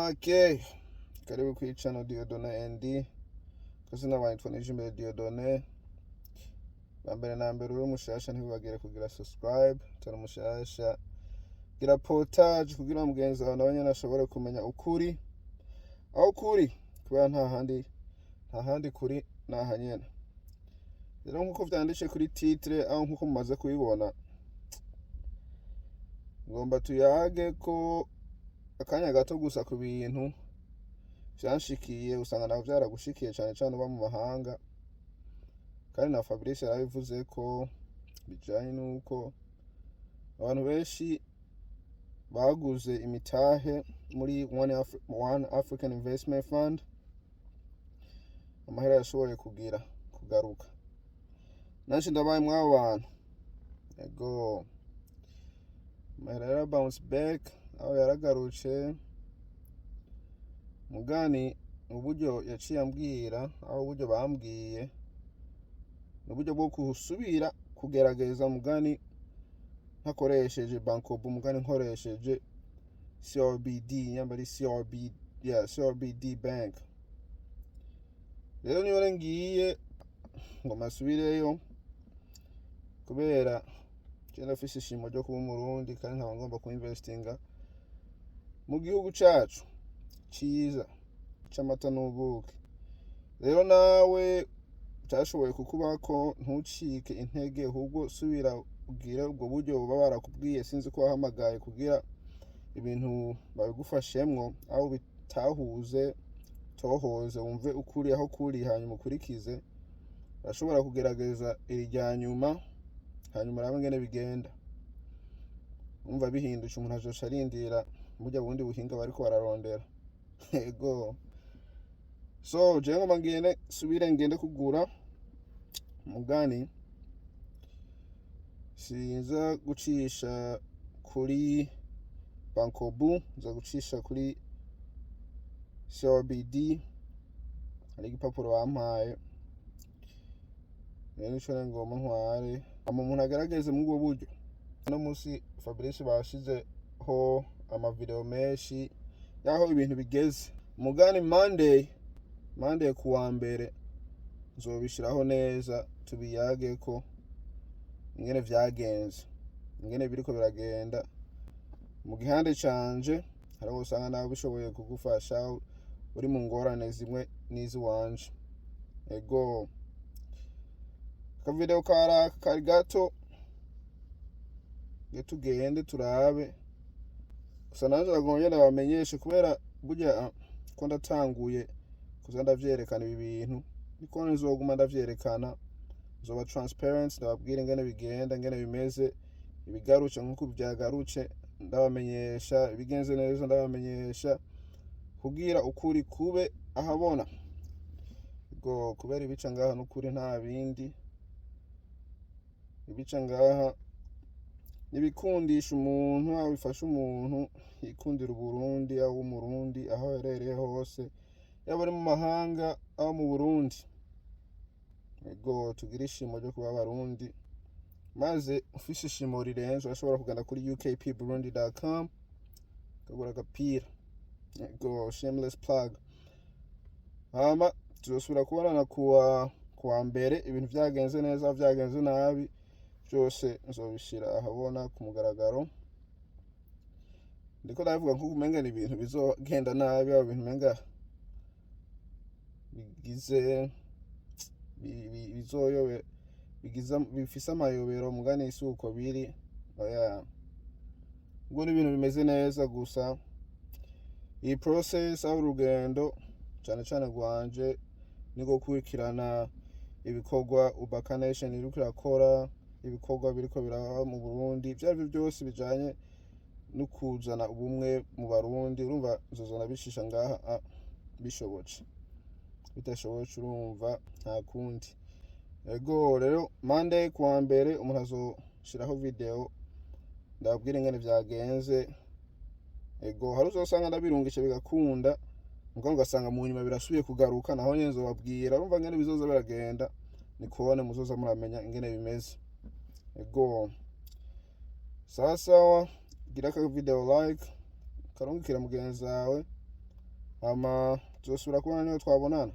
make karibu kuri channel Diodone ND kazina witwa imbere Diodone bambere na mbere uri mushasha ntibagire kugira subscribe tara mushasha gira portage kugira mugenzi wawe nabanye nashobore kumenya ukuri aho kuri kuba nta handi kuri nahanyene rero nkuko vyanditse kuri titre aho nkuko mumaze kubibona ngomba tuyage ko akanya gato gusa ku bintu vyanshikiye usanga naho vyaragushikiye cyane cyane uba mu mahanga kandi na Fabrice yarabivuze ko bijanye nuko abantu benshi baguze imitahe muri One African Investment Fund amahera yashoboye kugaruka nanshi ndabaye mwabo bantu ego amahera bounce back aho yaragarutse mugani uburyo yaciye ambwira aho uburyo bambwiye uburyo bwo kusubira kugerageza mugani ntakoresheje bankobu mugani nkoresheje CRBD nyambari CRBD bank rero niyo ngiye ngo masubireyo kubera cyenda fisi ishimo ryo kuba umurundi kandi nkaba ngomba kuinvestinga mu gihugu cacu ciza c'amata n'ubuki rero nawe cyashoboye kukubako ntucike intege ahubwo subira ubwire ubwo buryo buba barakubwiye sinzi ko wahamagaye kugira ibintu babigufashemwo aho bitahuze tohoze wumve ukuri aho kuri hanyuma ukurikize bashobora kugerageza irya nyuma hanyuma rabe ngene bigenda umva bihindutse umuntu ajoca arindira burya bundi buhinga bariko bararondera ego so je ngoma ngene subire ngende kugura mugani sinza gucisha kuri bankobu nza gucisha kuri CRBD hari igipapuro bampaye rero nico ngoma ntware umuntu agarageze mu bwo buryo no musi Fabrice bashizeho amavideo menshi yaho ibintu bigeze mugani Monday kuwa mbere nzobishiraho neza tubiyage ko ingene vyagenze ingene biriko biragenda mu gihande canje hari usanga nawe bishoboye kugufasha uri mu ngorane zimwe nizi wanje ego akavideo kari gato tugende turabe gusa nanje nagomye ndabamenyeshe kubera burya ko ndatanguye kuza ndavyerekana ibi bintu niko nizoguma ndavyerekana nzoba transparent ndababwira ingene bigenda ingene bimeze ibigaruce nkuko byagaruce ndabamenyesha ibigenze neza ndabamenyesha kugira ukuri kube ahabona go kubera ibica ngaha n'ukuri nta bindi ibica ngaha nibikundisha umuntu aho bifasha umuntu yikundira Burundi aho umurundi aho herereye hose yaba ari mu mahanga aho mu Burundi ego tugira ishimo ryo kuba abarundi maze ufise ishimo rirenze urashobora kugenda kuri ukpburundi.com kagura agapira ego shameless plug hama tuzosubira kubonana kuwa mbere ibintu vyagenze neza vyagenze nabi byose nzobishira ahabona ku mugaragaro ndiko ndavuga nko kumenga ibintu bizogenda nabi abo bintu menga bigize bizoyobe bifise amayobero mugani isuko biri oya ngo ni ibintu bimeze neza gusa iyi process aho urugendo cyane rwanje niko kurikirana ibikorwa Ubaka Nation iriko irakora ibikorwa biriko biraba mu Burundi byari byose bijanye no kuzana ubumwe mu Barundi urumva nzozona bishisha ngaha bishoboce bitashoboce urumva nta kundi ego rero Monday kuwa mbere umuntu azoshiraho video ndababwira ingene vyagenze ego hari uzosanga ndabirungisha bigakunda mugabo ugasanga mu nyuma birasubiye kugaruka naho nyene nzobabwira urumva ngene bizoza biragenda nikubone muzoza muramenya ingene bimeze ego sawa gira ka video like karungikira mugenzi wawe tuzosubira kubona niyo twabonana.